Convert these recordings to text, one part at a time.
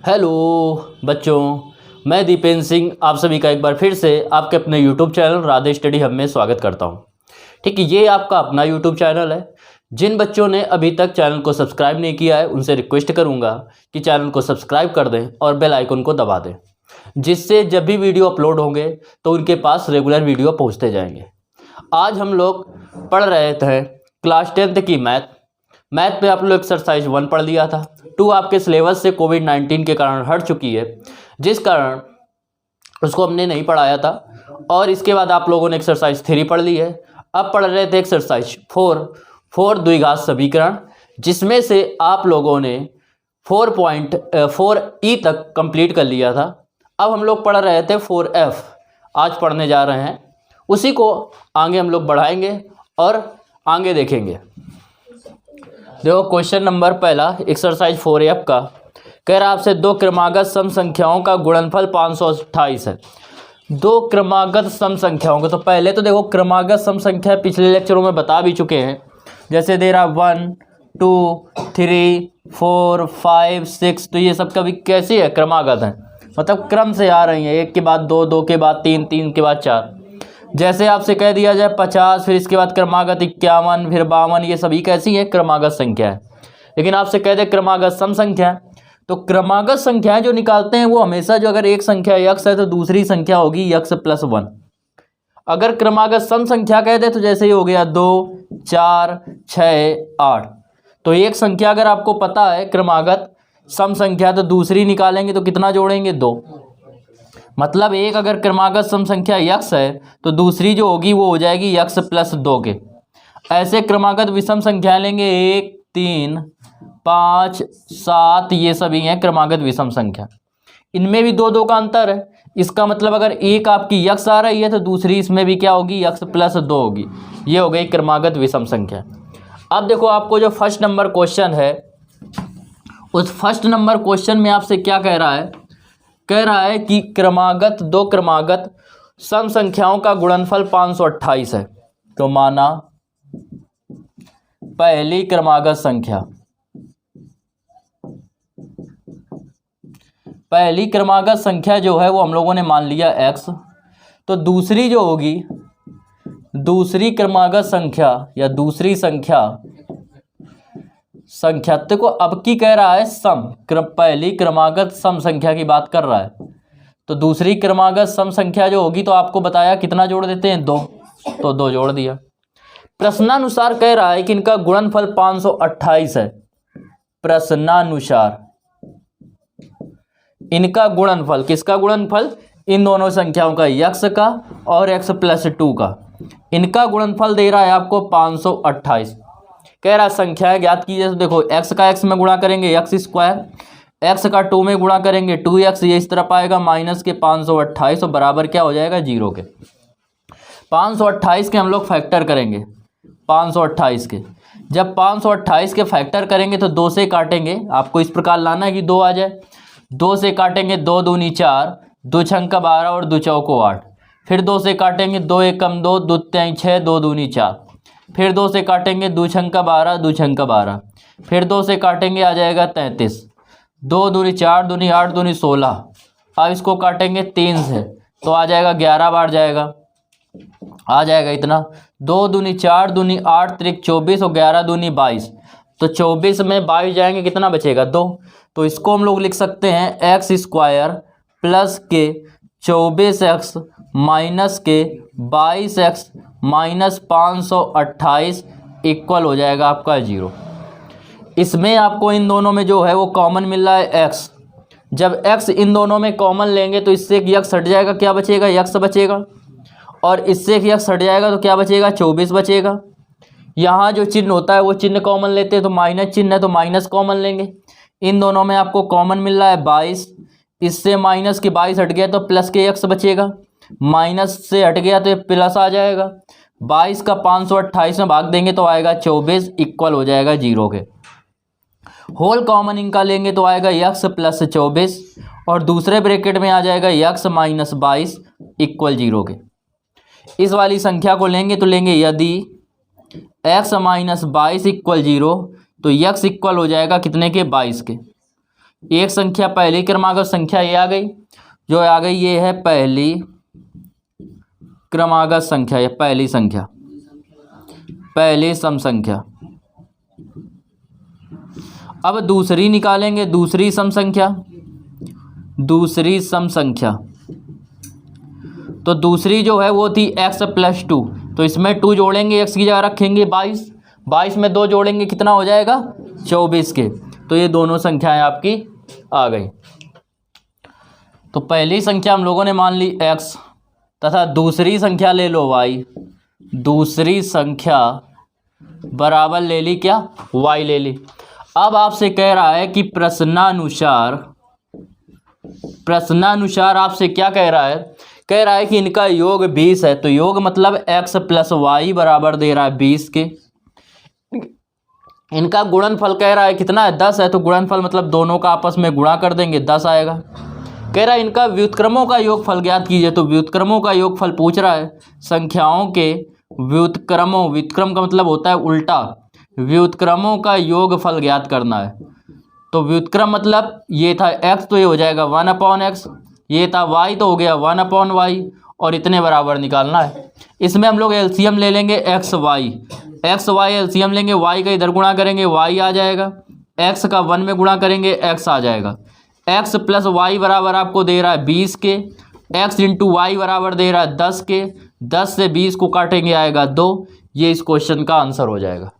Hello बच्चों, मैं दीपेंद्र सिंह आप सभी का एक बार फिर से आपके अपने YouTube channel Radhe study hub में स्वागत करता हूं। ठीक है, ये आपका अपना यूट्यूब चैनल है। जिन बच्चों ने अभी तक चैनल को सब्सक्राइब नहीं किया है उनसे रिक्वेस्ट करूंगा कि चैनल को सब्सक्राइब कर दें और बेल आइकन को दबा दें, जिससे जब भी वीडियो अपलोड होंगे तो उनके पास रेगुलर वीडियो पहुँचते जाएंगे। आज हम लोग पढ़ रहे थे क्लास 10th की मैथ में आप लोग एक्सरसाइज 1 पढ़ लिया था। 2 आपके सिलेबस से कोविड-19 के कारण हट चुकी है, जिस कारण उसको हमने नहीं पढ़ाया था। और इसके बाद आप लोगों ने एक्सरसाइज 3 पढ़ ली है। अब पढ़ रहे थे एक्सरसाइज 4 द्विघात समीकरण, जिसमें से आप लोगों ने 4.4 तक कंप्लीट कर लिया था। अब हम लोग पढ़ रहे थे 4F, आज पढ़ने जा रहे हैं। उसी को आगे हम लोग बढ़ाएंगे और आगे देखेंगे। देखो क्वेश्चन नंबर पहला एक्सरसाइज 4F का कह रहा है आपसे 2 क्रमागत सम संख्याओं का गुणनफल 528 है। 2 क्रमागत सम संख्याओं का, तो पहले तो देखो क्रमागत सम संख्या पिछले लेक्चरों में बता भी चुके हैं। जैसे दे रहा 1 2 3 4 5 6, तो ये सब कभी कैसी है, क्रमागत है, मतलब क्रम से आ रही है, 1 के बाद 2, 2 के बाद 3, 3 के बाद 4। जैसे आपसे कह दिया जाए 50, फिर इसके बाद क्रमागत 51, फिर 52, ये सभी कैसी है, क्रमागत संख्या है। लेकिन आपसे कह दे क्रमागत सम संख्या, तो क्रमागत संख्याएं जो निकालते हैं वो हमेशा जो अगर एक संख्या यक्स है तो दूसरी संख्या होगी यक्स प्लस 1। अगर क्रमागत सम संख्या कह दे तो जैसे ही हो गया 2 4 6 8, तो एक संख्या अगर आपको पता है क्रमागत सम संख्या तो दूसरी निकालेंगे तो कितना जोड़ेंगे, 2। मतलब एक अगर क्रमागत सम संख्या यक्स है तो दूसरी जो होगी वो हो जाएगी यक्स प्लस 2 के। ऐसे क्रमागत विषम संख्या लेंगे 1 3 5 7, ये सभी हैं क्रमागत विषम संख्या। इनमें भी 2 2 का अंतर है। इसका मतलब अगर एक आपकी यक्स आ रही है तो दूसरी इसमें भी क्या होगी, यक्स प्लस 2 होगी। ये हो गई क्रमागत विषम संख्या। अब देखो आपको जो फर्स्ट नंबर क्वेश्चन है, उस फर्स्ट नंबर क्वेश्चन में आपसे क्या कह रहा है कि क्रमागत 2 क्रमागत सम संख्याओं का गुणनफल 528 है। तो माना पहली क्रमागत संख्या जो है वो हम लोगों ने मान लिया x, तो दूसरी जो होगी दूसरी क्रमागत संख्या या दूसरी संख्या को अब की कह रहा है सम, पहली क्रमागत सम संख्या की बात कर रहा है। तो दूसरी क्रमागत सम संख्या जो होगी तो आपको बताया कितना जोड़ देते हैं, 2, तो 2 जोड़ दिया। प्रश्नानुसार कह रहा है कि इनका गुणनफल 528 है। प्रश्नानुसार इनका गुणनफल, किसका गुणनफल, इन दोनों संख्याओं का, यक्स का और एक्स प्लस 2 का, इनका गुणनफल दे रहा है आपको 528। कह रहा है संख्याएं ज्ञात कीजिए। तो देखो x का x में गुणा करेंगे x स्क्वायर, x का 2 में गुणा करेंगे 2x, ये इस तरफ आएगा माइनस के 528 और बराबर क्या हो जाएगा, 0 के। 528 के हम लोग फैक्टर करेंगे, 528 के। जब 528 के फैक्टर करेंगे तो 2 से काटेंगे, आपको इस प्रकार लाना है कि 2 आ जाए। 2 से काटेंगे 2 दूनी 4, 2 छंका 12 और 2 चौको 8। फिर 2 से काटेंगे 2 एकम 2, 2 3 6, 2 दूनी 4। फिर 2 से काटेंगे 2 छंका 12, 2 छंका 12। फिर 2 से काटेंगे आ जाएगा 33। 2 दूनी 4, दूनी 8, दूनी 16। अब इसको काटेंगे 3 से तो आ जाएगा 11 बार जाएगा, आ जाएगा इतना। 2 दूनी 4, दूनी 8, त्रिक 24 और 11 दूनी 22। तो 24 में 22 जाएंगे, कितना बचेगा, 2। तो इसको हम लोग लिख सकते हैं एक्स स्क्वायर प्लस के 24x माइनस के 22x माइनस 528 इक्वल हो जाएगा आपका 0। इसमें आपको इन दोनों में जो है वो कॉमन मिल रहा है x। जब x इन दोनों में कॉमन लेंगे तो इससे एक x हट जाएगा, क्या बचेगा, x बचेगा। और इससे एक x हट जाएगा तो क्या बचेगा, 24 बचेगा। यहाँ जो चिन्ह होता है वो चिन्ह कॉमन लेते हैं, तो माइनस चिन्ह है तो माइनस कॉमन लेंगे। इन दोनों में आपको कॉमन मिल रहा है 22, इससे माइनस के 22 हट गया तो प्लस के x बचेगा, माइनस से हट गया तो प्लस आ जाएगा। 22 का 528 में भाग देंगे तो आएगा 24 इक्वल हो जाएगा 0 के। होल कॉमन इनका लेंगे तो आएगा x प्लस 24 और दूसरे ब्रैकेट में आ जाएगा x माइनस 22 इक्वल 0 के। इस वाली संख्या को लेंगे तो लेंगे यदि x माइनस 22 इक्वल 0 तो x इक्वल हो जाएगा कितने के, 22 के। एक संख्या पहली क्रमागत संख्या ये आ गई, जो आ गई ये है पहली क्रमागत संख्या, ये पहली संख्या, पहली सम संख्या। अब दूसरी निकालेंगे, दूसरी सम संख्या, दूसरी सम संख्या। तो दूसरी जो है वो थी x + 2, तो इसमें 2 जोड़ेंगे, x की जगह रखेंगे 22, 22 में 2 जोड़ेंगे कितना हो जाएगा 24 के। तो ये दोनों संख्याएं आपकी आ गई। तो पहली संख्या हम लोगों ने मान ली x तथा दूसरी संख्या ले लो y, दूसरी संख्या बराबर ले ली क्या y ले ली। अब आपसे कह रहा है कि प्रश्नानुसार आपसे क्या कह रहा है कि इनका योग 20 है। तो योग मतलब x + y बराबर दे रहा है 20 के। इनका गुणनफल कह रहा है कितना है 10 है, तो गुणनफल मतलब दोनों का आपस में गुणा कर देंगे 10 आएगा। कह रहा है इनका व्युत्क्रमों का योगफल ज्ञात कीजिए, तो व्युत्क्रमों का योगफल पूछ रहा है। संख्याओं के व्युत्क्रमों, व्युत्क्रम का मतलब होता है उल्टा, व्युत्क्रमों का योगफल ज्ञात करना है। तो व्युत्क्रम मतलब ये था x, तो ये हो जाएगा 1/x, ये था y तो हो गया 1/y, और इतने बराबर निकालना है। इसमें हम लोग एलसीएम ले लेंगे x y एलसीएम लेंगे, y का इधर गुणा करेंगे y आ जाएगा, x का 1 में गुणा करेंगे x आ जाएगा। x + y बराबर आपको दे रहा है 20 के, x × y बराबर दे रहा है 10 के, 10 से 20 को काटेंगे आएगा 2। ये इस क्वेश्चन का आंसर हो जाएगा।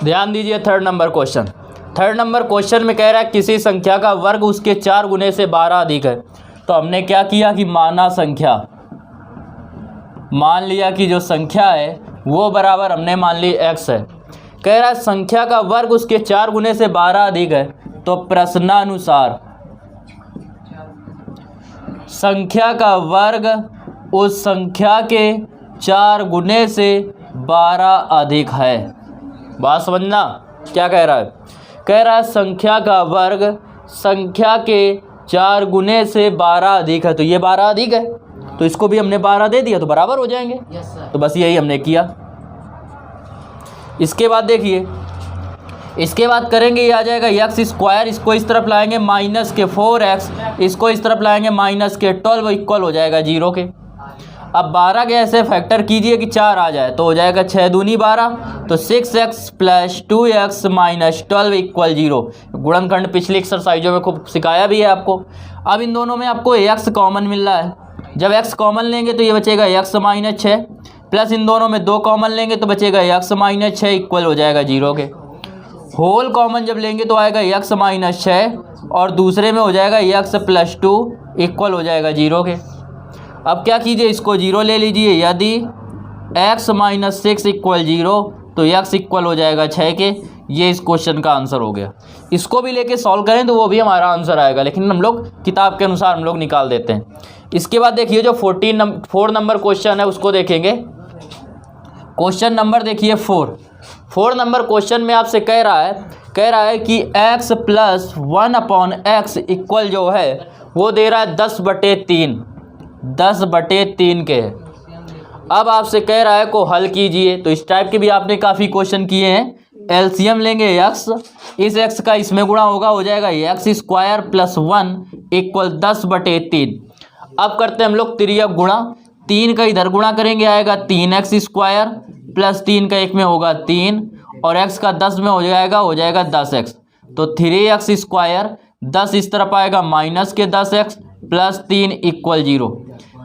ध्यान दीजिए थर्ड नंबर क्वेश्चन में कह रहा है किसी संख्या का वर्ग उसके 4 गुने से 12 अधिक है। तो हमने क्या किया कि मान लिया कि जो संख्या है वो बराबर हमने मान ली x है। कह रहा है संख्या का वर्ग उसके 4 गुने से 12 अधिक है, तो प्रश्नानुसार संख्या का वर्ग उस संख्या के 4 गुने से 12 अधिक है। बात समझना क्या कह रहा है। कह रहा है संख्या का वर्ग संख्या के 4 गुने से 12 अधिक है, तो ये 12 अधिक है, तो इसको भी हमने 12 दे दिया तो बराबर हो जाएंगे। तो बस यही हमने किया। इसके बाद देखिए, इसके बाद करेंगे ये आ जाएगा x², इसको इस तरफ लाएंगे -4x, इसको इस तरफ लाएंगे -12 इक्वल हो जाएगा 0 के। अब 12 के ऐसे फैक्टर कीजिए कि 4 आ जाए, तो हो जाएगा 6 दूनी 12, तो 6x + 2x - 12 इक्वल 0। गुणनखंड पिछली एक्सरसाइजों में खूब सिखाया भी है आपको। अब इन दोनों में आपको x कॉमन मिल रहा है, जब x कॉमन लेंगे तो ये बचेगा x - 6, प्लस इन दोनों में 2 कॉमन लेंगे तो बचेगा x - 6 इक्वल हो जाएगा 0 के। होल कॉमन जब लेंगे तो आएगा x - 6 और दूसरे में हो जाएगा x + 2 इक्वल हो जाएगा 0 के। अब क्या कीजिए, इसको 0 ले लीजिए। यदि x - 6 इक्वल 0 तो x इक्वल हो जाएगा 6 के। ये इस क्वेश्चन का आंसर हो गया। इसको भी लेके सॉल्व करें तो वो भी हमारा आंसर आएगा, लेकिन हम लोग किताब के अनुसार हम लोग निकाल देते हैं। इसके बाद देखिए जो 4 नंबर क्वेश्चन है उसको देखेंगे। क्वेश्चन नंबर देखिए 4 नंबर क्वेश्चन में आपसे कह रहा है कि x + 1/x इक्वल जो है वो दे रहा है 10/3 के। अब आपसे कह रहा है को हल कीजिए। तो इस टाइप के भी आपने काफ़ी क्वेश्चन किए हैं। एलसीएम लेंगे x, इस x का इसमें गुणा होगा, हो जाएगा x² + 1 इक्वल 10/3। अब करते हैं हम लोग तिर्यक गुणा। 3 का इधर गुणा करेंगे आएगा 3x² + 3 का एक में होगा 3 और x का 10 में हो जाएगा 10x। तो 3x², 10 इस तरफ आएगा -10x + 3 इक्वल 0।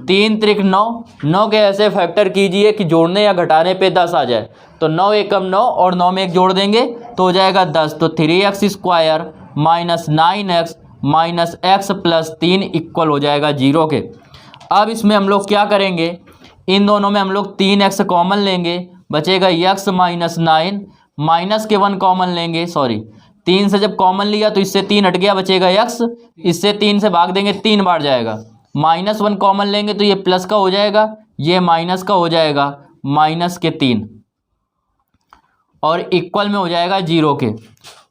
3 त्रिक 9, 9 के ऐसे फैक्टर कीजिए कि जोड़ने या घटाने पे 10 आ जाए। तो 9 एकम 9 और 9 में 1 जोड़ देंगे तो हो जाएगा 10। तो 3x² - 9x - x + 3 इक्वल हो जाएगा 0 के। अब इसमें हम लोग क्या करेंगे, इन दोनों में हम लोग 3x कॉमन लेंगे, बचेगा x - 9, माइनस के 1 कॉमन लेंगे, 3 से जब कॉमन लिया तो इससे 3 हट गया, बचेगा x, इससे 3 से भाग देंगे 3 बार जाएगा। -1 कॉमन लेंगे तो ये प्लस का हो जाएगा, ये माइनस का हो जाएगा -3 और इक्वल में हो जाएगा 0 के।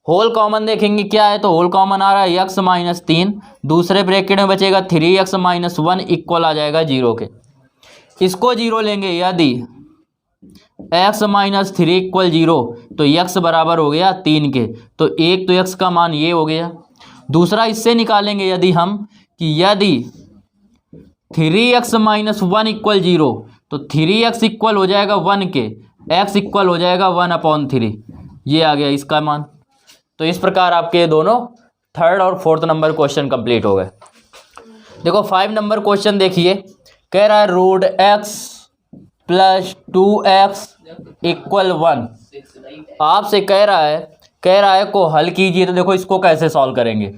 होल कॉमन देखेंगे क्या है, तो होल कॉमन आ रहा है x - 3, दूसरे ब्रैकेट में बचेगा 3x - 1 इक्वल आ जाएगा 0 के। इसको 0 लेंगे यदि x माइनस 3 इक्वल 0, तो x बराबर हो गया 3 के, तो एक तो x का मान ये हो गया। दूसरा इससे निकालेंगे यदि हम कि यदि 3x माइनस 1 इक्वल 0, तो 3x इक्वल हो जाएगा 1 के, x इक्वल हो जाएगा 1/3, ये आ गया इसका मान। तो इस प्रकार आपके दोनों थर्ड और फोर्थ नंबर क्वेश्चन कंप्लीट हो गए। देखो 5 नंबर क्वेश्चन देखिए, कह रहा है root x plus 2x equal 1। आपसे कह रहा है को हल कीजिए। तो देखो इसको कैसे सॉल्व करेंगे,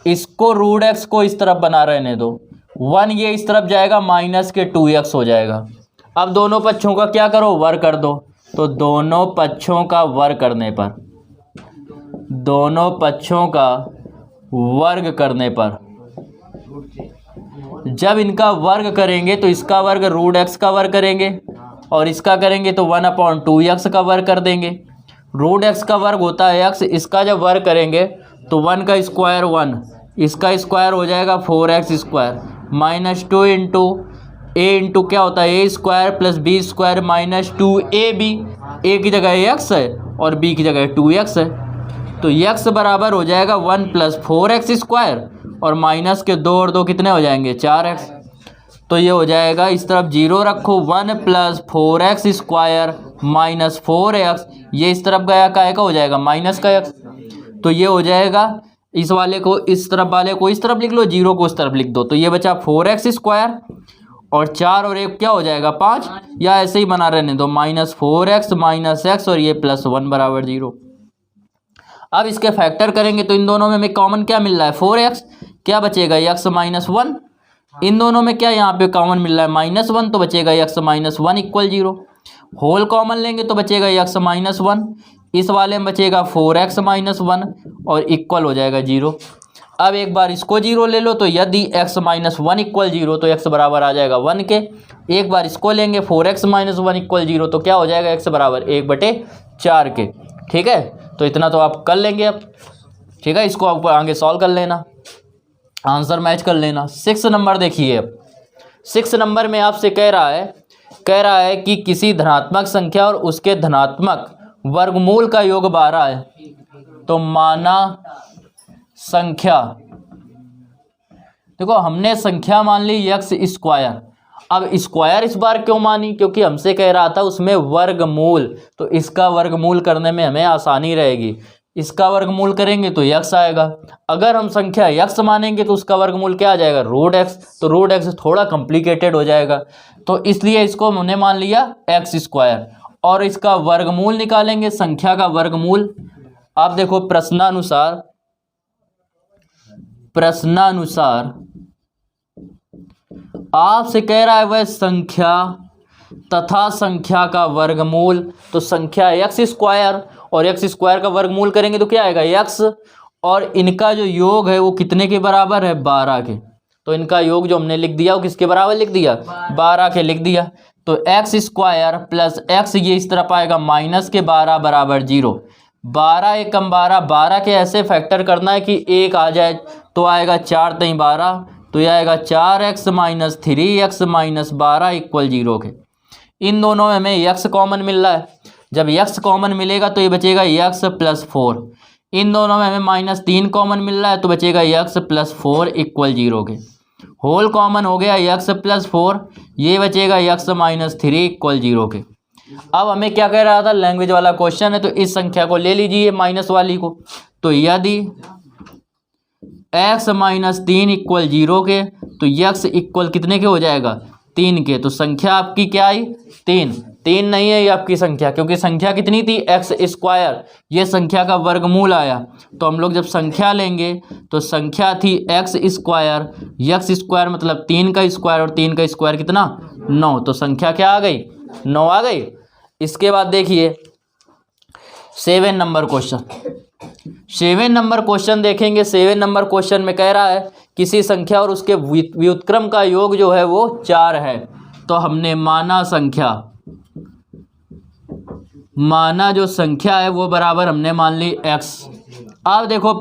इसको रूट x को इस तरफ बना रहने दो, 1 ये इस तरफ जाएगा, माइनस के 2x हो जाएगा। अब दोनों पक्षों का क्या करो, वर्ग कर दो। तो दोनों पक्षों का वर्ग करने पर, दोनों पक्षों का वर्ग करने पर, जब इनका वर्ग करेंगे तो इसका वर्ग रूट x का वर्ग करेंगे और इसका करेंगे तो 1/2x का वर्ग कर देंगे। रूट x का वर्ग होता है x, इसका जब वर्ग करेंगे तो 1 का स्क्वायर 1, इसका स्क्वायर हो जाएगा 4x square minus 2 into a into क्या होता है a square plus b square minus 2ab। a की जगह x है और b की जगह 2x है, तो x बराबर हो जाएगा 1 प्लस 4x स्क्वायर और माइनस के 2 और 2 कितने हो जाएंगे 4x। तो ये हो जाएगा, इस तरफ 0 रखो, 1 plus 4x square minus 4x, ये इस तरफ गया का हो जाएगा माइनस का x। तो ये हो जाएगा, इस वाले को इस तरफ वाले को इस तरफ लिख लो, 0 को उस तरफ लिख दो, तो ये बचा 4x स्क्वायर और 4 और 1 क्या हो जाएगा 5, या ऐसे ही बना रहने दो, माइनस 4x माइनस x और ये प्लस 1 बराबर 0। अब इसके फैक्टर करेंगे तो इन दोनों में हमें कॉमन क्या मिल रहा है 4x, क्या बचेगा x माइनस 1। इन दोनों में क्या यहाँ पे कॉमन मिल रहा है -1, तो बचेगा x minus 1 equal 0। Whole common लेंगे तो बचेगा x माइनस 1, इस वाले में बचेगा 4x माइनस 1 और इक्वल हो जाएगा 0। अब एक बार इसको 0 ले लो, तो यदि x माइनस 1 इक्वल 0 तो x बराबर आ जाएगा 1 के। एक बार इसको लेंगे 4x माइनस 1 इक्वल 0 तो क्या हो जाएगा x बराबर 1/4 के। ठीक है, तो इतना तो आप कर लेंगे अब। ठीक है, इसको आप आगे सॉल्व कर लेना, आंसर मैच कर लेना। 6 नंबर देखिए, अब 6 नंबर में आपसे कह रहा है कि किसी धनात्मक संख्या और उसके धनात्मक वर्गमूल का योग 12 है, तो माना संख्या, देखो हमने संख्या मान ली x स्क्वायर। अब स्क्वायर इस बार क्यों मानी, क्योंकि हमसे कह रहा था उसमें वर्गमूल, तो इसका वर्गमूल करने में हमें आसानी रहेगी। इसका वर्गमूल करेंगे तो x आएगा, अगर हम संख्या x मानेंगे तो उसका वर्गमूल क्या आ जाएगा रूट x, तो रूट x थोड़ा कॉम्प्लिकेटेड हो जाएगा, तो इसलिए इसको हमने मान लिया x स्क्वायर और इसका वर्गमूल निकालेंगे, संख्या का वर्गमूल। आप देखो प्रश्नानुसार आपसे कह रहा है वह संख्या तथा संख्या का वर्गमूल, तो संख्या x स्क्वायर और x स्क्वायर का वर्गमूल करेंगे तो क्या आएगा x, और इनका जो योग है वो कितने के बराबर है 12 के। तो इनका योग जो हमने लिख दिया वो किसके बराबर लिख दिया 12 के लिख दिया। तो x स्क्वायर प्लस x ये इस तरफ आएगा माइनस के 12 बराबर 0। 12 एकम 12, 12 के ऐसे फैक्टर करना है कि 1 आ जाए, तो आएगा 4 3 12, तो यह आएगा 4x minus 3x minus 12 equal 0 के। इन दोनों में हमें x कॉमन मिल रहा है, जब x कॉमन मिलेगा तो ये बचेगा x प्लस 4। इन दोनों में हमें -3 कॉमन मिल रहा है, तो बचेगा x प्लस 4 इक्वल 0 के। होल कॉमन हो गया x प्लस 4, ये बचेगा x माइनस 3 इक्वल 0 के। अब हमें क्या कह रहा था, लैंग्वेज वाला क्वेश्चन है, तो इस संख्या को ले लीजिए माइनस वाली को, तो यदि x माइनस 3 इक्वल 0 के, तो x इक्वल कितने के हो जाएगा 3 के। तो संख्या आपकी क्या आई 3 नहीं है ये आपकी संख्या, क्योंकि संख्या कितनी थी x स्क्वायर, ये संख्या का वर्गमूल आया। तो हम लोग जब संख्या लेंगे तो संख्या थी x स्क्वायर मतलब 3 का स्क्वायर, और 3 का स्क्वायर कितना 9, तो संख्या क्या आ गई 9 आ गई। इसके बाद देखिए 7 नंबर क्वेश्चन, 7 नंबर क्वेश्चन देखेंगे। 7 नंबर क्वेश्चन में कह रहा है किसी संख्या और उसके व्युत्क्रम का योग जो है वो 4 है, तो हमने माना जो संख्या है वो बराबर हमने मान ली x। अब देखो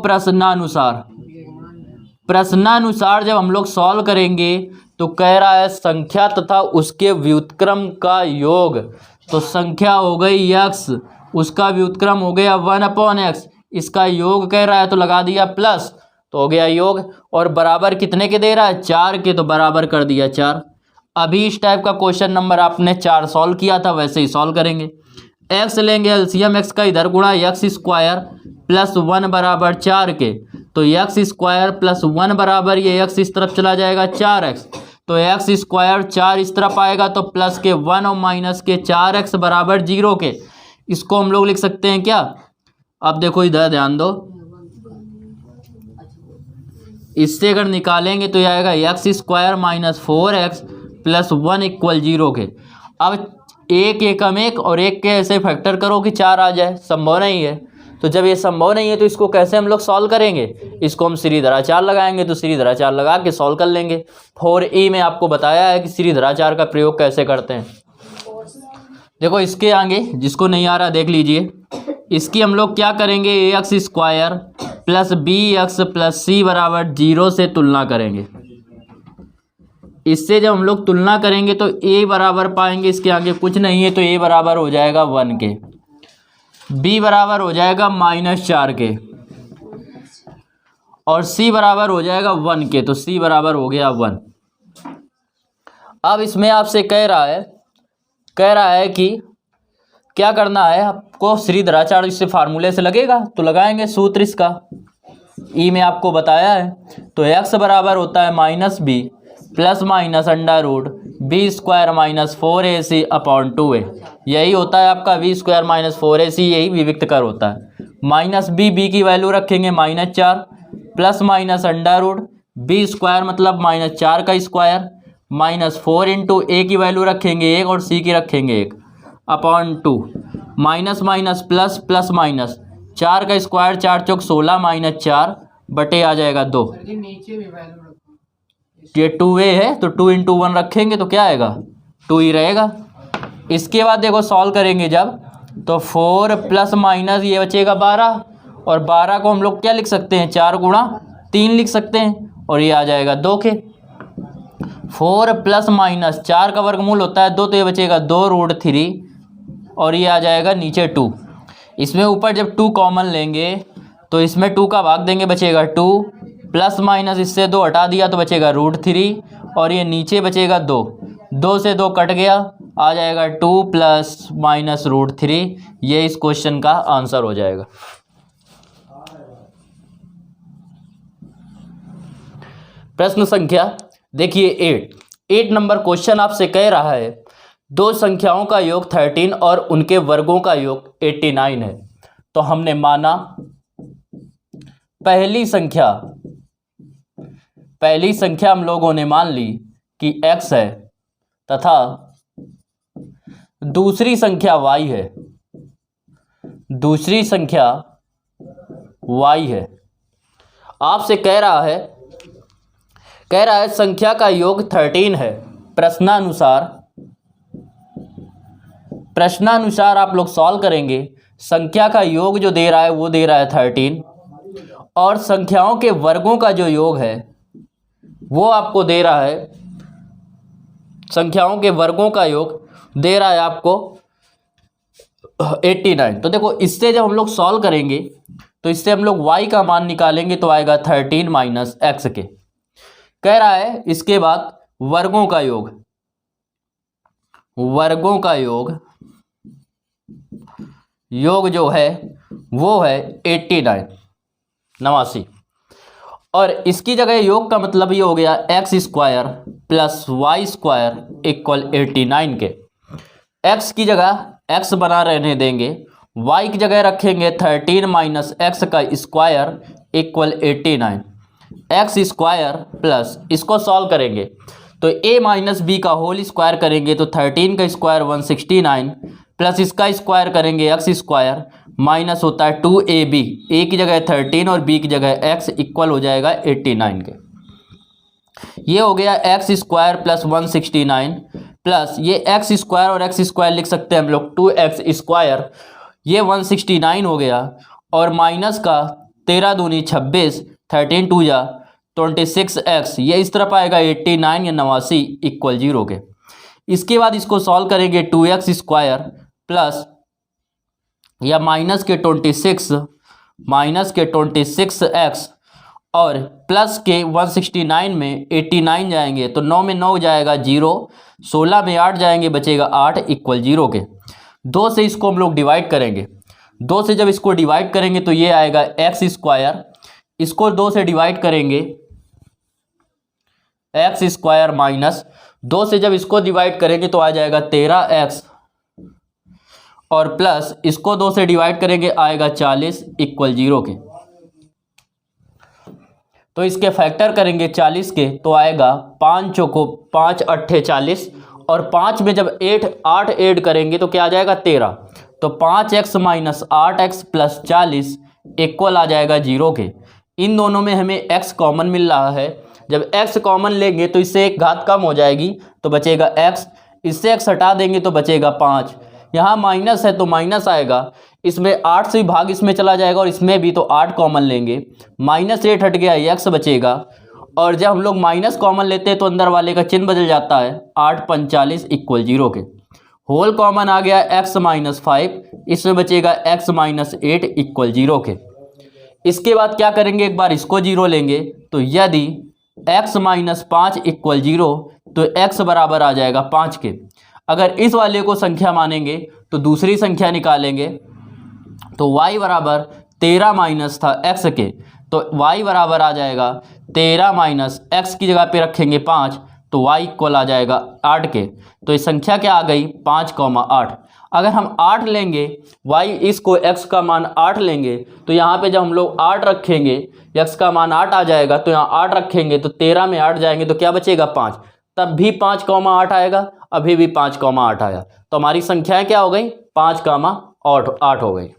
प्रश्नानुसार जब हम लोग सॉल्व करेंगे तो कह रहा है संख्या तथा उसके व्युत्क्रम का योग, तो संख्या हो गई x, उसका व्युत्क्रम हो गया 1/x, इसका योग कह रहा है तो लगा दिया प्लस, तो हो गया योग। और बराबर कितने के दे रहा है? 4 के, तो बराबर कर दिया 4। अभी इस टाइप का क्वेश्चन नंबर आपने 4 सॉल्व किया था, वैसे ही सॉल्व करेंगे। x लेंगे एलसीएम x का इधर गुणा x स्क्वायर प्लस 1 बराबर 4 के, तो x स्क्वायर प्लस 1 बराबर ये x इस तरफ चला जाएगा 4x, तो x स्क्वायर 4 इस तरफ आएगा तो प्लस के 1 और माइनस के 4x बराबर 0 के। इसको हम लोग लिख सकते हैं क्या? अब देखो इधर ध्यान दो, इससे अगर निकालेंगे तो ये आएगा x square minus 4x plus 1 equal 0 के। अब एक एकम एक और एक के ऐसे फैक्टर करो कि 4 आ जाए, संभव नहीं है। तो जब ये संभव नहीं है तो इसको कैसे हम लोग सॉल्व करेंगे? इसको हम श्रीधराचार्य लगाएंगे, तो श्रीधराचार्य लगा के सॉल्व कर लेंगे। 4e में आपको बताया है कि श्रीधराचार्य का प्रयोग कैसे करते हैं। देखो इसके आगे जिसको नहीं आ रहा देख लीजिए, इसकी हम लोग क्या करेंगे? ax square plus bx plus c बराबर 0 से तुलना करेंगे। इससे जब हम लोग तुलना करेंगे तो a बराबर पाएंगे, इसके आगे कुछ नहीं है, तो a बराबर हो जाएगा 1 के, b बराबर हो जाएगा -4 के, और c बराबर हो जाएगा 1 के, तो c बराबर हो गया 1। अब इसमें आपसे कह रहा है कि क्या करना है आपको? श्रीधराचार्य इससे फार्मूले से लगेगा तो लगाएंगे सूत्र इसका, ई में आपको बताया है। तो x बराबर होता है -b plus minus under root B square minus 4ac upon 2a, यही होता है आपका v स्क्वायर माइनस 4ac, यही विविक्त कर होता है। माइनस b की वैल्यू रखेंगे -4 plus minus under root B square मतलब -4 का स्क्वायर माइनस 4 इंटू ए की वैल्यू रखेंगे 1 और सी की रखेंगे 1 upon 2, minus minus plus plus minus 4 का स्क्वायर 4 चौक 16 माइनस 4 बटे आ जाएगा 2। ये 2a है तो 2 इंटू 1 रखेंगे तो क्या आएगा? 2 ही रहेगा। इसके बाद देखो सॉल्व करेंगे जब, तो 4 प्लस माइनस ये बचेगा 12, और 12 को हम लोग क्या लिख सकते हैं? 4 गुणा 3 लिख सकते हैं, और ये आ जाएगा 2 के। 4 प्लस माइनस 4 का वर्गमूल होता है 2, तो ये बचेगा 2√3, और ये आ जाएगा नीचे 2। इसमें ऊपर जब 2 कॉमन लेंगे तो इसमें 2 का भाग देंगे, बचेगा 2 प्लस माइनस इससे 2 हटा दिया तो बचेगा √3, और ये नीचे बचेगा 2, 2 से 2 कट गया, आ जाएगा 2 प्लस माइनस √3। ये इस क्वेश्चन का आंसर हो जाएगा। प्रश्न संख्या देखिए 8 नंबर क्वेश्चन आपसे कह रहा है दो संख्याओं का योग 13 और उनके वर्गों का योग 89 है। तो हमने माना पहली संख्या हम लोगों ने मान ली कि x है तथा दूसरी संख्या y है, आपसे कह रहा है संख्या का योग 13 है। प्रश्नानुसार आप लोग सॉल्व करेंगे। संख्या का योग जो दे रहा है वो दे रहा है 13, और संख्याओं के वर्गों का जो योग है वो आपको दे रहा है, संख्याओं के वर्गों का योग दे रहा है आपको 89। तो देखो इससे जब हम लोग सॉल्व करेंगे तो इससे हम लोग y का मान निकालेंगे तो आएगा 13 माइनस x के। कह रहा है इसके बाद वर्गों का योग जो है वो है 89। और इसकी जगह योग का मतलब ये हो गया x square plus Y square equal 89 के। x की जगह x बना रहने देंगे, y की जगह रखेंगे 13 माइनस एक्स का square equal 89। X square plus इसको सॉल्व करेंगे तो a माइनस बी का होल स्क्वायर करेंगे तो 13 का स्क्वायर 169 प्लस इसका स्क्वायर करेंगे एक्स स्क्वायर माइनस होता है 2ab, a की जगह 13 और b की जगह x इक्वल हो जाएगा 89 के। ये हो गया एक्स स्क्वायर प्लस 169 प्लस ये एक्स स्क्वायर और एक्स स्क्वायर लिख सकते हैं हम लोग 2x स्क्वायर, ये 169 हो गया, और माइनस का 13 दूनी 26, 13 2 जा 26x, ये इस तरफ आएगा 89 या 89 इक्वल 0 के। इसके बाद इसको सॉल्व करेंगे 2x स्क्वायर प्लस या माइनस के 26x और प्लस के 169 में 89 जाएंगे तो 9 में 9 जाएगा 0, 16 में 8 जाएंगे बचेगा 8 इक्वल 0 के। 2 से इसको हम लोग डिवाइड करेंगे, 2 से जब इसको डिवाइड करेंगे तो ये आएगा x स्क्वायर, इसको 2 से डिवाइड करेंगे x स्क्वायर माइनस 2 से जब इसको डिवाइड करेंगे तो आ जाएगा 13x और प्लस इसको 2 से डिवाइड करेंगे आएगा 40 इक्वल 0 के। तो इसके फैक्टर करेंगे 40 के तो आएगा 5 चौको 5 अट्ठे 40 और 5 में जब 8 ऐड करेंगे तो क्या आ जाएगा 13। तो 5x minus 8x plus 40 equal आ जाएगा 0 के। इन दोनों में हमें x कॉमन मिल रहा है, जब x कॉमन लेंगे तो इससे एक घात कम हो जाएगी तो बचेगा x, इससे x हटा देंगे तो बचेगा 5। यहाँ माइनस है तो माइनस आएगा, इसमें 8 से भाग इसमें चला जाएगा और इसमें भी तो 8 कॉमन लेंगे, -8 हट गया x बचेगा। और जब हम लोग माइनस कॉमन लेते हैं तो अंदर वाले का चिन्ह बदल जाता है, 8 45 इक्वल 0 के। होल कॉमन आ गया x माइनस 5, इसमें बचेगा x माइनस 8 इक्वल 0 के। इसके बाद क्या करेंगे, एक बार इसको 0 लेंगे तो यदि x माइनस 5 इक्वल 0 तो x बराबर आ जाएगा 5 के। अगर इस वाले को संख्या मानेंगे तो दूसरी संख्या निकालेंगे तो y बराबर 13 माइनस था x के, तो y बराबर आ जाएगा 13 माइनस x की जगह पे रखेंगे 5 तो y इक्वल आ जाएगा 8 के। तो ये संख्या क्या आ गई 5,8। अगर हम 8 लेंगे y इसको x का मान 8 लेंगे तो यहाँ पे जब हम लोग 8 रखेंगे x का मान 8 आ जाएगा, तो यहाँ 8 रखेंगे तो 13 में 8 जाएंगे तो क्या बचेगा 5, तब भी 5,8 आएगा, अभी भी 5,8 आया। तो हमारी संख्याएं क्या हो गई 5,8 हो गई।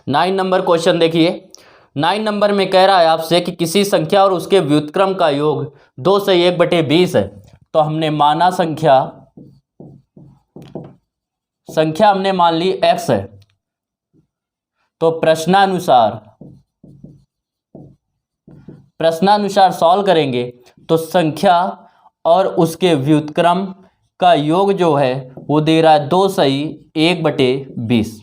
9 नंबर क्वेश्चन देखिए। 9 नंबर में कह रहा है आपसे कि किसी संख्या और उसके व्युत्क्रम का योग 2 से 1/20 है। तो हमने माना संख्या हमने मान ली x है, तो प्रश्नानुसार सॉल्व करेंगे तो संख्या और उसके व्युत्क्रम का योग जो है वो दे रहा है 2 सही 1/20।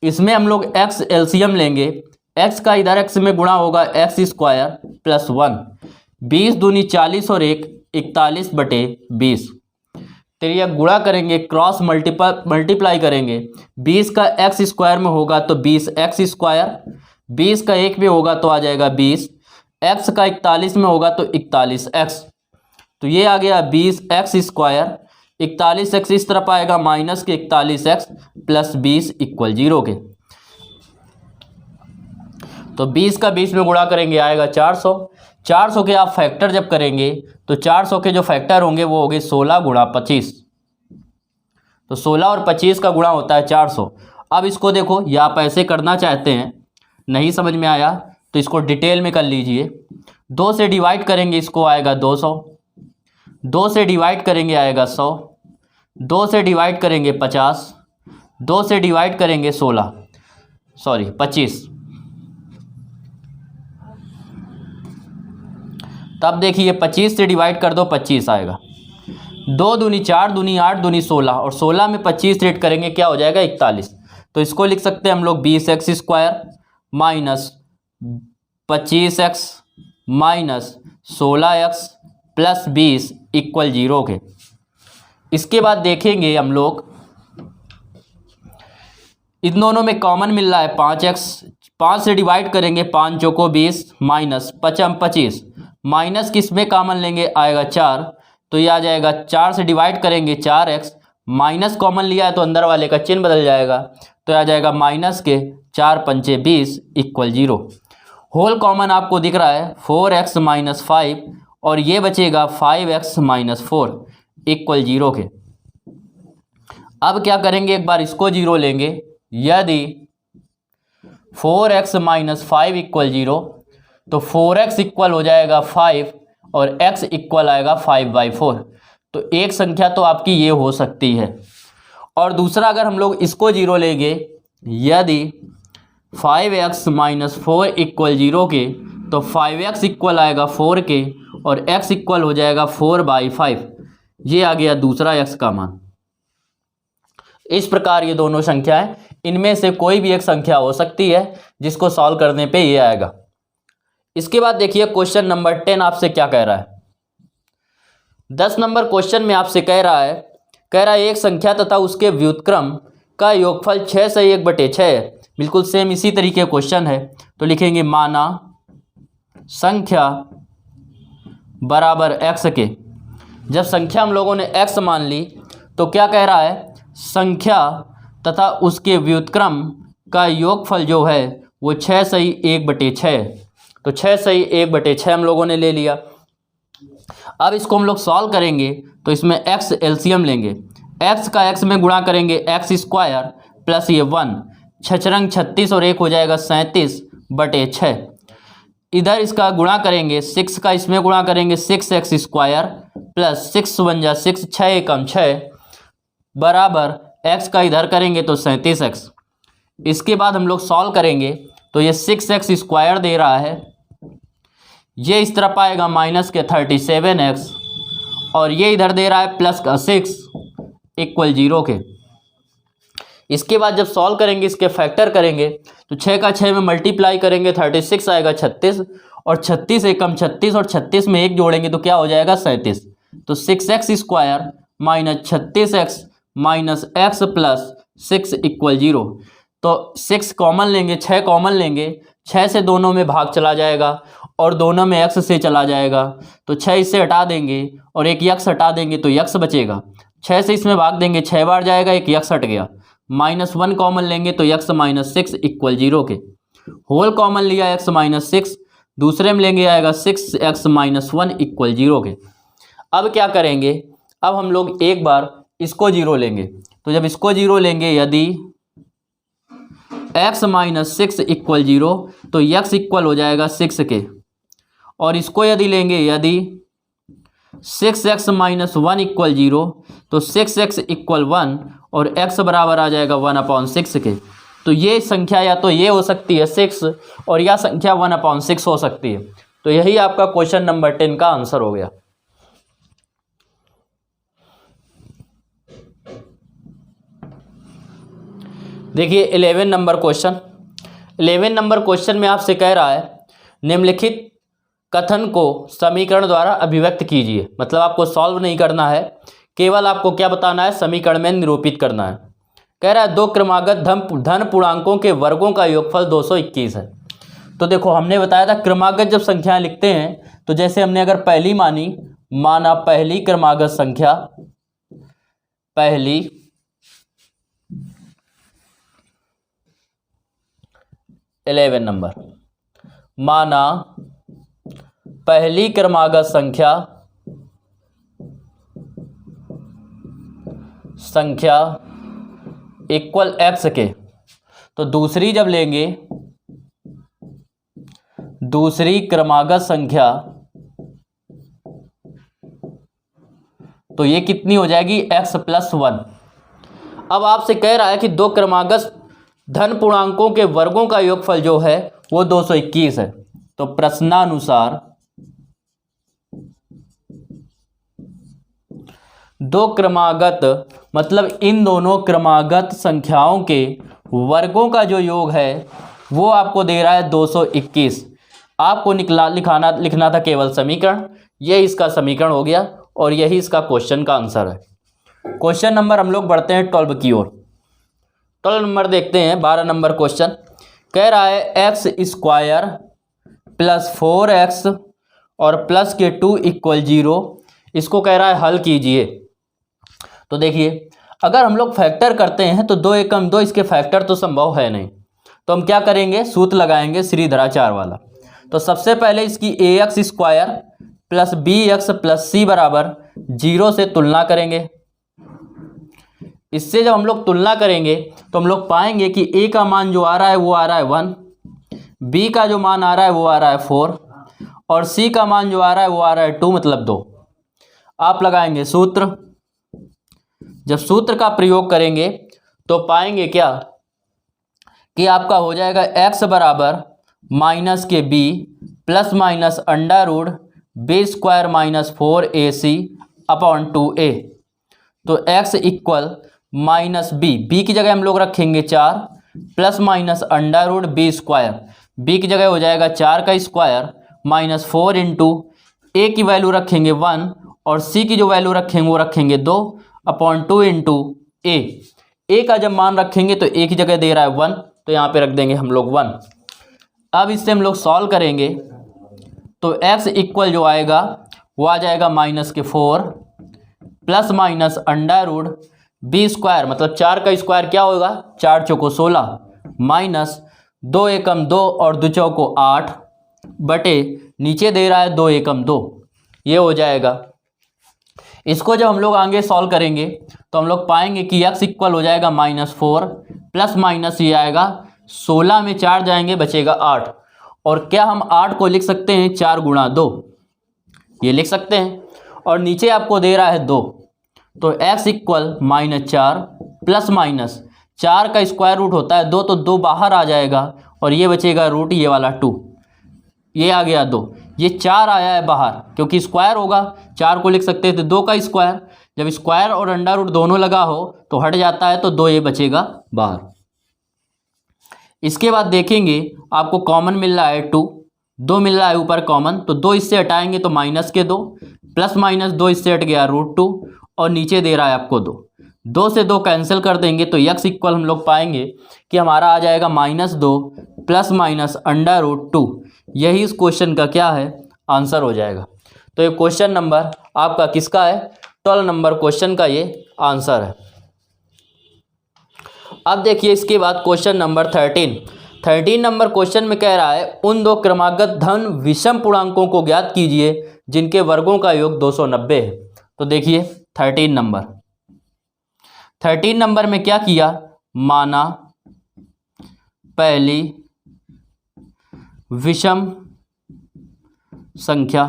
इसमें हम लोग x एलसीएम लेंगे, x का इधर x में गुणा होगा x स्क्वायर प्लस 1, 20 दूनी 40 और 1 41/20। फिर यह गुणा करेंगे, क्रॉस मल्टीप्लाई करेंगे, 20 का x स्क्वायर में होगा तो 20x स्क्वायर, 20 का 1 में होगा तो आ जाएगा 20, x का 41 में होगा तो 41x। तो ये आ गया 20x स्क्वायर, 41x इस तरफ आएगा माइनस के 41x प्लस 20 इक्वल 0 के। तो 20 का 20 में गुणा करेंगे आएगा 400। 400 के आप फैक्टर जब करेंगे तो 400 के जो फैक्टर होंगे वो होंगे 16 गुणा 25। तो 16 और 25 का गुणा होता है 400। अब इसको देखो, या आप ऐसे करना चाहते हैं, नहीं समझ में आया तो इसको डिटेल में कर लीजिए। 2 से डिवाइड करेंगे इसको आएगा 200, 2 से डिवाइड करेंगे आएगा 100, 2 से डिवाइड करेंगे 50, 2 से डिवाइड करेंगे 25। तब देखिए 25 से डिवाइड कर दो 25 आएगा, 2 दूनी 4 दूनी 8 दूनी 16 और 16 में 25 रेट करेंगे क्या हो जाएगा 41। तो इसको लिख सकते हैं हम लोग 20x square minus 25x minus 16x plus 20 equal 0 के। इसके बाद देखेंगे हम लोग इन दोनों में कॉमन मिल रहा है 5x, 5 से डिवाइड करेंगे 5 चौको 20 माइनस 25, माइनस किस में कॉमन लेंगे आएगा 4, तो ये आ जाएगा 4 से डिवाइड करेंगे 4x, माइनस कॉमन लिया है तो अंदर वाले का चिन्ह बदल जाएगा, तो आ जाएगा माइनस के 4 पंचे 20 इक्वल 0। होल कॉमन आपको दिख रहा है 4x माइनस 5 और ये बचेगा 5x माइनस 4 इक्वल 0 के। अब क्या करेंगे, एक बार इसको 0 लेंगे, यदि 4x माइनस 5 इक्वल 0 तो 4x इक्वल हो जाएगा 5 और x इक्वल आएगा 5/4। तो एक संख्या तो आपकी ये हो सकती है। और दूसरा अगर हम लोग इसको 0 लेंगे, यदि 5x माइनस 4 इक्वल 0 के तो 5x इक्वल आएगा 4 के और x इक्वल हो जाएगा 4/5। ये आ गया दूसरा x का मान। इस प्रकार ये दोनों संख्याएं, इनमें से कोई भी एक संख्या हो सकती है जिसको सॉल्व करने पे ये आएगा। इसके बाद देखिए क्वेश्चन नंबर 10 आपसे क्या कह रहा है। 10 नंबर क्वेश्चन में आपसे कह रहा है एक संख्या तथा उसके व्युत्क्रम का योगफल 6 से 1/6 है। बिल्कुल सेम इसी तरीके क्वेश्चन है। तो लिखेंगे माना संख्या बराबर x के। जब संख्या हम लोगों ने x मान ली तो क्या कह रहा है, संख्या तथा उसके व्युत्क्रम का योगफल जो है वो 6 से 1/6 है। तो 6 से 1/6 हम लोगों ने ले लिया। अब इसको हम लोग सॉल्व करेंगे तो इसमें x एलसीएम लेंगे। x का x में गुणा करेंगे x² प्लस ये 1, 6 36 और 1 हो जाएगा 37/6। इधर इसका गुणा करेंगे 6 का इसमें गुणा करेंगे 6x² प्लस 6 1 जा 6, 6 एकम 6 बराबर x का इधर करेंगे तो 37x। इसके बाद हम लोग सॉल्व करेंगे तो ये 6x² दे रहा है, ये इस तरफ आएगा माइनस के 37x और ये इधर दे रहा है प्लस का 6 इक्वल 0 के। इसके बाद जब सॉल्व करेंगे इसके फैक्टर करेंगे तो 6 का 6 में मल्टीप्लाई करेंगे 36 आएगा 36 और 36 एकम 36 और 36 में 1 जोड़ेंगे तो क्या हो जाएगा 37। तो 6x² minus 36x minus x plus 6 equal 0। तो 6 कॉमन लेंगे, 6 कॉमन लेंगे, 6 से दोनों में भाग चला जाएगा और दोनों में x से चला जाएगा। तो 6 इससे हटा देंगे और एक x हटा देंगे तो x बचेगा। 6 से इसमें भाग देंगे 6 बार जाएगा, एक x हट गया। -1 कॉमन लेंगे तो x माइनस 6 इक्वल 0 के। होल कॉमन लिया x माइनस 6, दूसरे में लेंगे आएगा 6x माइनस 1 इक्वल 0 के। अब क्या करेंगे, अब हम लोग एक बार इसको 0 लेंगे। तो जब इसको 0 लेंगे, यदि x माइनस 6 इक्वल 0 तो x इक्वल हो जाएगा 6 के। और इसको यदि लेंगे, यदि 6x माइनस 1 इक्वल 0 तो 6x इक्वल 1 और x बराबर आ जाएगा 1/6 के। तो ये संख्या या तो ये हो सकती है 6 और या संख्या 1/6 हो सकती है। तो यही आपका क्वेश्चन नंबर 10 का आंसर हो गया। देखिए 11 नंबर क्वेश्चन। 11 नंबर क्वेश्चन में आपसे कह रहा है निम्नलिखित कथन को समीकरण द्वारा अभिव्यक्त कीजिए। मतलब आपको सॉल्व नहीं करना है, केवल आपको क्या बताना है, समीकरण में निरूपित करना है। कह रहा है दो क्रमागत धन पूर्णांकों के वर्गों का योगफल 221 है। तो देखो हमने बताया था क्रमागत जब संख्याएं लिखते हैं तो जैसे हमने अगर पहली माना पहली क्रमागत संख्या, पहली 11 नंबर, माना पहली क्रमागत संख्या इक्वल x के। तो दूसरी जब लेंगे, दूसरी क्रमागत संख्या, तो ये कितनी हो जाएगी x प्लस 1। अब आपसे कह रहा है कि दो क्रमागत धन पूर्णांकों के वर्गों का योगफल जो है वो 221 है। तो प्रश्नानुसार दो क्रमागत, मतलब इन दोनों क्रमागत संख्याओं के वर्गों का जो योग है वो आपको दे रहा है 221। आपको लिखना था केवल समीकरण। ये इसका समीकरण हो गया और यही इसका क्वेश्चन का आंसर है। क्वेश्चन नंबर हम लोग बढ़ते हैं 12 की ओर। 12 नंबर देखते हैं। 12 नंबर क्वेश्चन कह रहा है x² प्लस 4x और प्लस के 2 इक्वल 0। इसको कह रहा है हल कीजिए। तो देखिए अगर हम लोग फैक्टर करते हैं तो 2 एकम 2, इसके फैक्टर तो संभव है नहीं। तो हम क्या करेंगे, सूत्र लगाएंगे श्रीधराचार्य वाला। तो सबसे पहले इसकी ax² plus bx plus c बराबर 0 से तुलना करेंगे। इससे जब हम लोग तुलना करेंगे तो हम लोग पाएंगे कि a का मान जो आ रहा है वो आ रहा है 1, b का जो मान आ रहा है वो आ रहा है 4 और c का मान जो आ रहा है वो आ रहा है 2, मतलब 2। आप लगाएंगे सूत्र। जब सूत्र का प्रयोग करेंगे तो पाएंगे क्या कि आपका हो जाएगा x बराबर minus b plus minus under root b² minus 4ac upon 2a। तो x इक्वल माइनस बी की जगह हम लोग रखेंगे 4 plus minus under root B square. B की जगह हो जाएगा 4 का स्क्वायर माइनस 4 इंटू ए की वैल्यू रखेंगे 1 और सी की जो वैल्यू रखेंगे वो रखेंगे 2 अपॉन 2 इंटू ए का जब मान रखेंगे तो ए की जगह दे रहा है 1, तो यहाँ पे रख देंगे हम लोग 1। अब इससे हम लोग सॉल्व करेंगे तो x इक्वल जो आएगा वो आ जाएगा माइनस के 4 plus minus under root B square, मतलब 4 का स्क्वायर क्या होगा 4 चौको 16 माइनस 2 एकम 2 और 2 चौको 8 बटे नीचे दे रहा है 2 एकम 2, ये हो जाएगा। इसको जब हम लोग आगे सॉल्व करेंगे तो हम लोग पाएंगे कि x इक्वल हो जाएगा -4 प्लस माइनस ये आएगा 16 में 4 जाएंगे बचेगा 8, और क्या हम 8 को लिख सकते हैं 4 गुणा 2, ये लिख सकते हैं, और नीचे आपको दे रहा है 2, तो x इक्वल -4 प्लस माइनस 4 का स्क्वायर रूट होता है 2, तो 2 बाहर आ जाएगा और ये बचेगा रूट ये वाला 2, ये आ गया 2, ये 4 आया है बाहर क्योंकि स्क्वायर होगा, 4 को लिख सकते थे 2 का स्क्वायर, जब स्क्वायर और अंडर रूट दोनों लगा हो तो हट जाता है, तो 2 ये बचेगा बाहर। इसके बाद देखेंगे आपको कॉमन मिल रहा है 2 मिल रहा है ऊपर कॉमन, तो 2 इससे हटाएंगे तो माइनस के 2 प्लस माइनस 2 इससे हट गया √2 और नीचे दे रहा है आपको 2 से 2 कैंसिल कर देंगे तो x इक्वल हम लोग पाएंगे कि हमारा आ जाएगा -2 प्लस माइनस √2, यही इस क्वेश्चन का क्या है आंसर हो जाएगा। तो ये क्वेश्चन नंबर आपका किसका है 12 नंबर क्वेश्चन का ये आंसर है। अब देखिए इसके बाद क्वेश्चन नंबर 13 नंबर क्वेश्चन में कह रहा है उन दो क्रमागत धन विषम पूर्णांकों को ज्ञात कीजिए जिनके वर्गों का योग 290 है। तो देखिए 13 नंबर में क्या किया, माना पहली विषम संख्या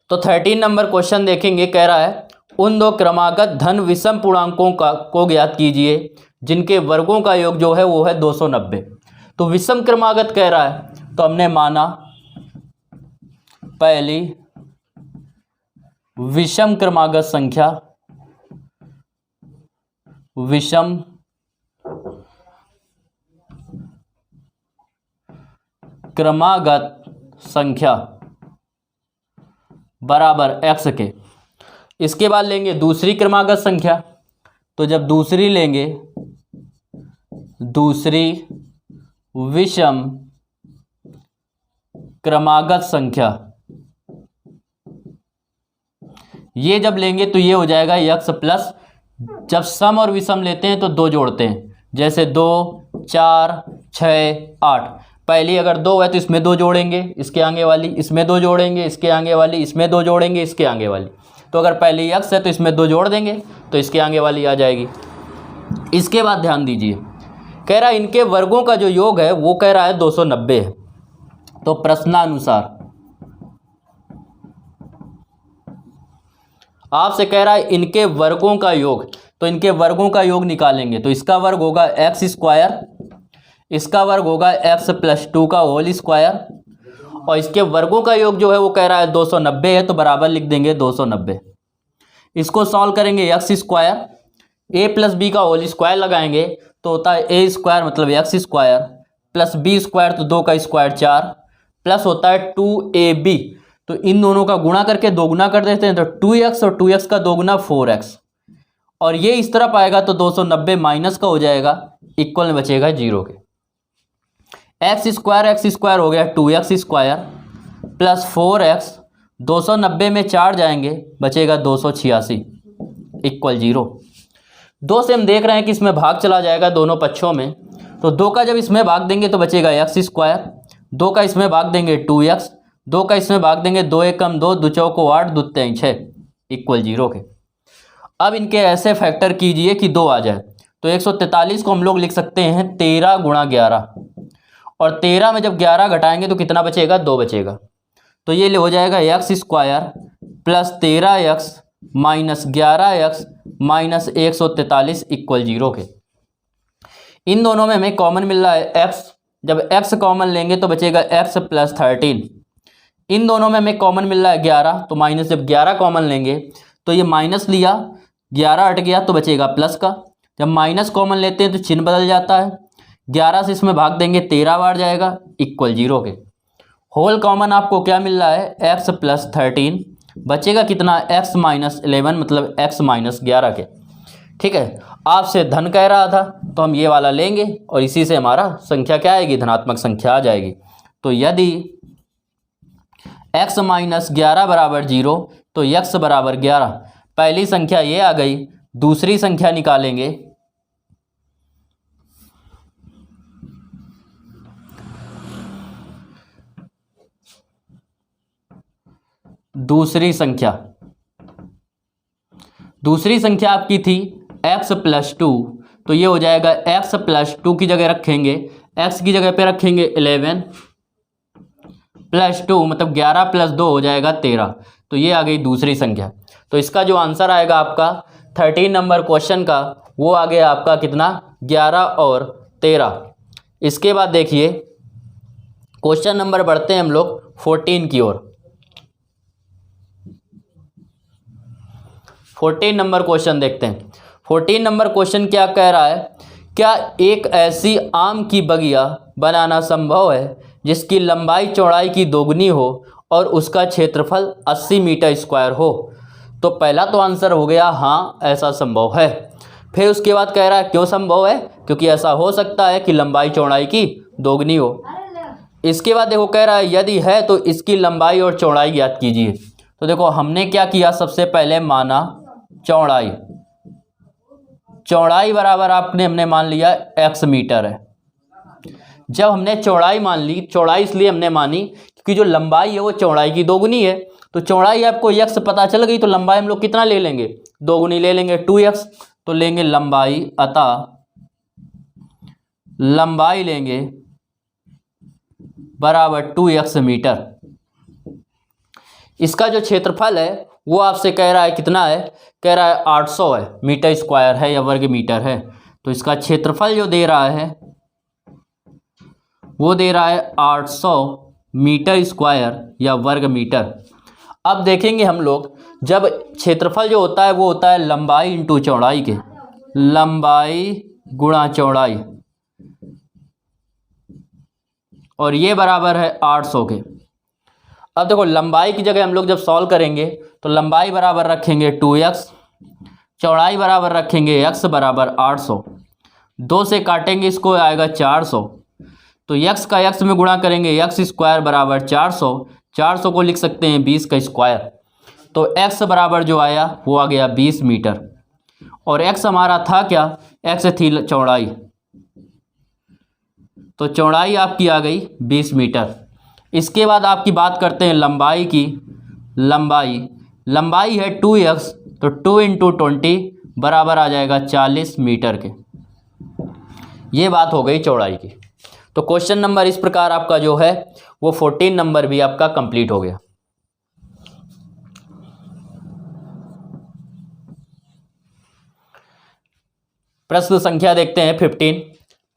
तो 13 नंबर क्वेश्चन देखेंगे, कह रहा है उन दो क्रमागत धन विषम पूर्णांकों को ज्ञात कीजिए जिनके वर्गों का योग जो है वो है 290। तो विषम क्रमागत कह रहा है तो हमने माना पहली विषम क्रमागत संख्या, विषम क्रमागत संख्या बराबर x के। इसके बाद लेंगे दूसरी क्रमागत संख्या, तो जब दूसरी लेंगे दूसरी विषम क्रमागत संख्या, ये जब लेंगे तो ये हो जाएगा x प्लस, जब सम और विषम लेते हैं तो 2 जोड़ते हैं, जैसे 2 4 6 8, पहली अगर 2 है तो इसमें 2 जोड़ेंगे, इसके आगे वाली इसमें 2 जोड़ेंगे, इसके आगे वाली इसमें 2 जोड़ेंगे, इसके आगे वाली, तो अगर पहली x है तो इसमें 2 जोड़ देंगे तो इसके आगे वाली आ जाएगी। इसके बाद ध्यान दीजिए, कह रहा है इनके वर्गों का जो योग है वो कह रहा है 290 है। तो प्रश्नानुसार आपसे कह रहा है इनके वर्गों का योग, तो इनके वर्गों का योग निकालेंगे तो इसका वर्ग होगा x स्क्वायर, इसका वर्ग होगा x प्लस 2 का होल स्क्वायर, और इसके वर्गों का योग जो है वो कह रहा है 290 है, तो बराबर लिख देंगे 290। इसको सॉल्व करेंगे x square a plus B का होल स्क्वायर लगाएंगे तो होता है a स्क्वायर मतलब x square plus b square तो 2 का स्क्वायर 4 प्लस होता है 2ab, तो इन दोनों का गुणा करके दोगुना कर देते हैं तो 2x और 2x का दोगुना 4x, और ये इस तरफ आएगा तो 290 माइनस का हो जाएगा, इक्वल में बचेगा 0 के। x स्क्वायर हो गया 2x स्क्वायर प्लस 4x, 290 में 4 जाएंगे बचेगा 286 इक्वल 0। 2 से हम देख रहे हैं कि इसमें भाग चला जाएगा दोनों पक्षों में, तो 2 का जब इसमें भाग देंगे तो बचेगा x स्क्वायर, 2 का इसमें भाग देंगे 2x, 2 का इसमें भाग देंगे 2 एकम 2, 2 चौको 8, 2 3 6 इक्वल 0 के। अब इनके ऐसे फैक्टर कीजिए कि 2 आ जाए, तो 143 को हम लोग लिख सकते हैं 13 गुणा 11, और 13 में जब 11 घटाएंगे तो कितना बचेगा 2 बचेगा, तो ये हो जाएगा x square plus 13x minus 11x minus 143 equal 0 के। इन दोनों में हमें कॉमन मिल रहा है x, जब x कॉमन लेंगे तो बचेगा x प्लस 13 इन दोनों में हमें कॉमन मिल रहा है 11, तो माइनस जब 11 कॉमन लेंगे तो ये माइनस लिया, 11 हट गया तो बचेगा प्लस का। जब माइनस कॉमन लेते हैं तो चिन्ह बदल जाता है, 11 से इसमें भाग देंगे 13 बार जाएगा इक्वल 0 के। होल कॉमन आपको क्या मिल रहा है, x प्लस 13, बचेगा कितना, x माइनस 11, मतलब x माइनस 11 के। ठीक है, आपसे धन कह रहा था तो हम ये वाला लेंगे और इसी से हमारा संख्या क्या आएगी, धनात्मक संख्या आ जाएगी। तो यदि x माइनस 11 बराबर 0 तो x बराबर 11, पहली संख्या ये आ गई। दूसरी संख्या निकालेंगे, दूसरी संख्या आपकी थी x प्लस 2, तो ये हो जाएगा x प्लस 2 की जगह रखेंगे, x की जगह पे रखेंगे 11 प्लस 2, मतलब 11 प्लस 2 हो जाएगा 13। तो ये आ गई दूसरी संख्या। तो इसका जो आंसर आएगा आपका 13 नंबर क्वेश्चन का, वो आ गया आपका कितना, 11 और 13। इसके बाद देखिए क्वेश्चन नंबर बढ़ते हैं हम लोग 14 की ओर। 14 नंबर क्वेश्चन देखते हैं। 14 नंबर क्वेश्चन क्या कह रहा है, क्या एक ऐसी आम की बगिया बनाना संभव है जिसकी लंबाई चौड़ाई की दोगुनी हो और उसका क्षेत्रफल 80 मीटर स्क्वायर हो। तो पहला तो आंसर हो गया हाँ ऐसा संभव है। फिर उसके बाद कह रहा है क्यों संभव है, क्योंकि ऐसा हो सकता है कि लंबाई चौड़ाई की दोगुनी हो। इसके बाद देखो कह रहा है यदि है तो इसकी लंबाई और चौड़ाई ज्ञात कीजिए। तो देखो हमने क्या किया, सबसे पहले माना चौड़ाई बराबर हमने मान लिया x मीटर है। जब हमने चौड़ाई मान ली, चौड़ाई इसलिए हमने मानी क्योंकि जो लंबाई है वो चौड़ाई की दोगुनी है। तो चौड़ाई आपको x पता चल गई तो लंबाई हम लोग कितना ले लेंगे, दोगुनी ले लेंगे 2x। तो लेंगे लंबाई, अतः लंबाई लेंगे बराबर 2x मीटर। इसका जो क्षेत्रफल है वो आपसे कह रहा है कितना है, कह रहा है 800 है, मीटर स्क्वायर है या वर्ग मीटर है। तो इसका क्षेत्रफल जो दे रहा है वो दे रहा है 800 मीटर स्क्वायर या वर्ग मीटर। अब देखेंगे हम लोग, जब क्षेत्रफल जो होता है वो होता है लंबाई इंटू चौड़ाई के, लंबाई गुणा चौड़ाई, और ये बराबर है 800 के। अब देखो लंबाई की जगह हम लोग जब सॉल्व करेंगे तो लंबाई बराबर रखेंगे 2x, चौड़ाई बराबर रखेंगे x बराबर 800, 2 से काटेंगे इसको आएगा 400। तो x का x में गुणा करेंगे, x स्क्वायर बराबर 400, 400 को लिख सकते हैं 20 का स्क्वायर। तो x बराबर जो आया वो आ गया 20 मीटर, और x हमारा था क्या, x थी चौड़ाई, तो चौड़ाई आपकी आ गई 20 मीटर। इसके बाद आपकी बात करते हैं लंबाई की। लंबाई है 2x, तो 2 इंटू 20 बराबर आ जाएगा 40 मीटर के। ये बात हो गई चौड़ाई की। तो क्वेश्चन नंबर इस प्रकार आपका जो है वो 14 नंबर भी आपका कंप्लीट हो गया। प्रश्न संख्या देखते हैं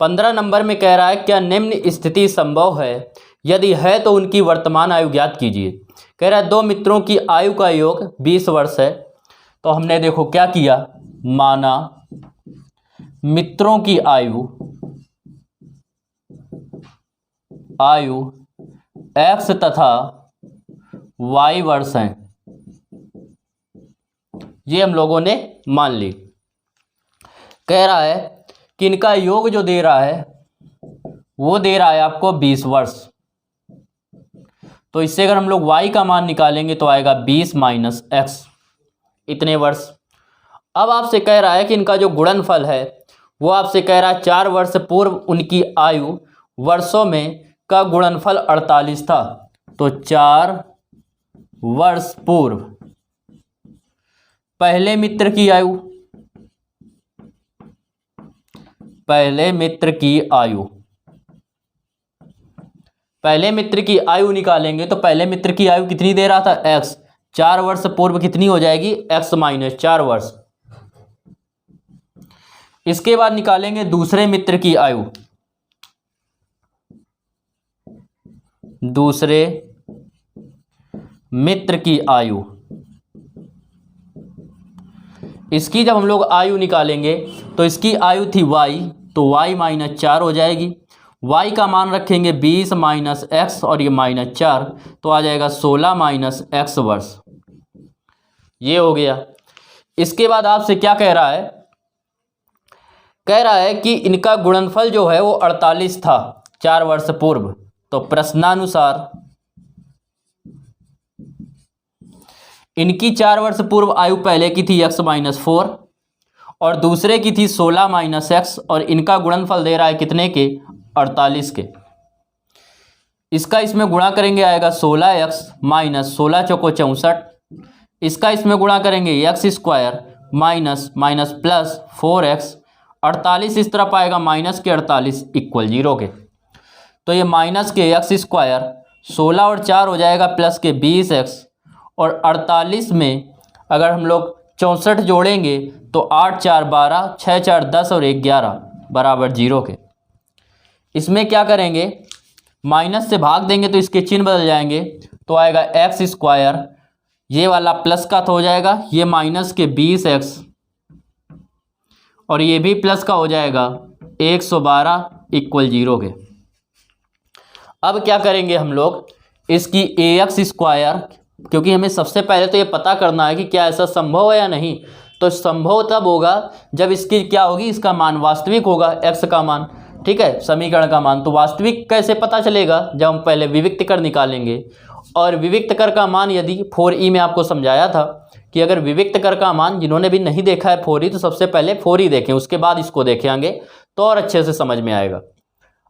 15 नंबर में कह रहा है क्या निम्न स्थिति संभव है, यदि है तो उनकी वर्तमान आयु ज्ञात कीजिए। कह रहा है दो मित्रों की आयु का योग 20 वर्ष है। तो हमने देखो क्या किया, माना मित्रों की आयु x तथा y वर्ष हैं, ये हम लोगों ने मान ली। कह रहा है कि इनका योग जो दे रहा है वो दे रहा है आपको 20 वर्ष। तो इससे अगर हम लोग y का मान निकालेंगे तो आएगा 20 माइनस x, इतने वर्ष। अब आपसे कह रहा है कि इनका जो गुणनफल है वो आपसे कह रहा है 4 वर्ष पूर्व उनकी आयु वर्षों में का गुणनफल 48 था। तो 4 वर्ष पूर्व पहले मित्र की आयु, पहले मित्र की आयु निकालेंगे तो पहले मित्र की आयु कितनी दे रहा था, x। 4 वर्ष पूर्व कितनी हो जाएगी, x माइनस 4 वर्ष। इसके बाद निकालेंगे दूसरे मित्र की आयु, दूसरे मित्र की आयु, इसकी जब हम लोग आयु निकालेंगे तो इसकी आयु थी y, तो y माइनस 4 हो जाएगी। y का मान रखेंगे 20 माइनस एक्स और ये माइनस 4, तो आ जाएगा 16 माइनस एक्स वर्ष। ये हो गया। इसके बाद आपसे क्या कह रहा है, कह रहा है कि इनका गुणनफल जो है वो 48 था 4 वर्ष पूर्व। तो प्रश्नानुसार इनकी 4 वर्ष पूर्व आयु पहले की थी x माइनस 4 और दूसरे की थी 16 माइनस एक्स, और इनका गुणनफल दे रहा है कितने के, 48 के। इसका इसमें गुणा करेंगे आएगा 16x माइनस 16 चौको 64, इसका इसमें गुणा करेंगे x square minus minus plus 4x, 48 इस तरफ आएगा माइनस के 48 इक्वल 0 के। तो ये माइनस के एक्स स्क्वायर 16 और 4 हो जाएगा प्लस के 20x, और 48 में अगर हम लोग 64 जोड़ेंगे तो 8 4 12, 6 4 10 और 1 11 बराबर 0 के। इसमें क्या करेंगे, माइनस से भाग देंगे तो इसके चिन्ह बदल जाएंगे, तो आएगा एक्स स्क्वायर, ये वाला प्लस का तो हो जाएगा, ये माइनस के 20x और ये भी प्लस का हो जाएगा 112 इक्वल 0 के। अब क्या करेंगे हम लोग, इसकी ax स्क्वायर, क्योंकि हमें सबसे पहले तो ये पता करना है कि क्या ऐसा संभव है या नहीं। तो संभव तब होगा जब इसकी क्या होगी, इसका मान वास्तविक होगा, x का मान, ठीक है, समीकरण का मान। तो वास्तविक कैसे पता चलेगा, जब हम पहले विविक्त कर निकालेंगे। और विविक्त कर का मान यदि 4e में आपको समझाया था कि अगर विविक्त कर का मान, जिन्होंने भी नहीं देखा है 4e, तो सबसे पहले 4e देखें, उसके बाद इसको देखेंगे तो और अच्छे से समझ में आएगा।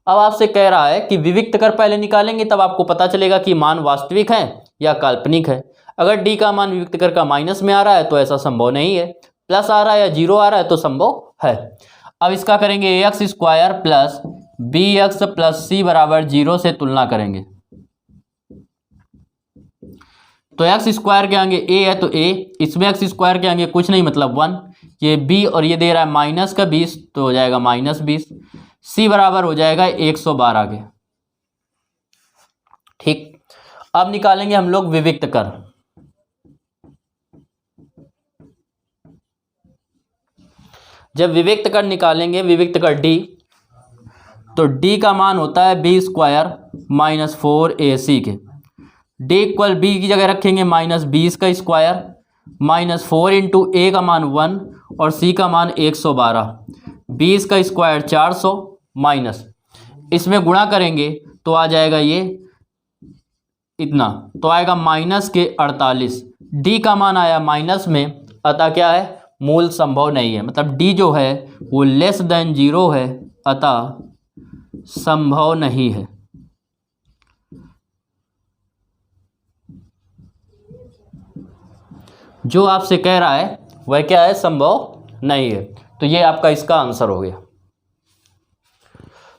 अब आपसे कह रहा है कि विविक्त कर पहले निकालेंगे तब आपको पता चलेगा कि मान वास्तविक है या काल्पनिक है। अगर डी का मान विविक्त कर का माइनस में आ रहा है तो ऐसा संभव नहीं है, प्लस आ रहा है या 0 आ रहा है तो संभव है। अब इसका करेंगे x square plus b x plus c बराबर 0 से तुलना करेंगे। तो एक्स स्क्वायर के आगे ए है तो ए, इसमें एक्स स्क्वायर के आगे कुछ नहीं मतलब 1, ये बी और ये दे रहा है माइनस का 20 तो हो जाएगा माइनस 20, सी बराबर हो जाएगा 112 के। ठीक, अब निकालेंगे हम लोग विविक्त कर। जब विविक्त कर निकालेंगे, विविक्त कर डी, तो डी का मान होता है बी स्क्वायर माइनस 4ac के। डी इक्वल बी की जगह रखेंगे माइनस 20 का स्क्वायर माइनस 4 इंटू ए का मान 1 और सी का मान 112, 20 का स्क्वायर 400 माइनस, इसमें गुणा करेंगे तो आ जाएगा ये इतना, तो आएगा माइनस के 48। डी का मान आया माइनस में, अतः क्या है, मूल संभव नहीं है, मतलब डी जो है वो लेस देन 0 है, अतः संभव नहीं है। जो आपसे कह रहा है वह क्या है, संभव नहीं है। तो ये आपका इसका आंसर हो गया।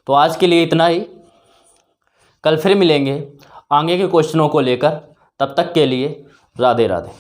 तो आज के लिए इतना ही, कल फिर मिलेंगे आगे के क्वेश्चनों को लेकर। तब तक के लिए राधे राधे।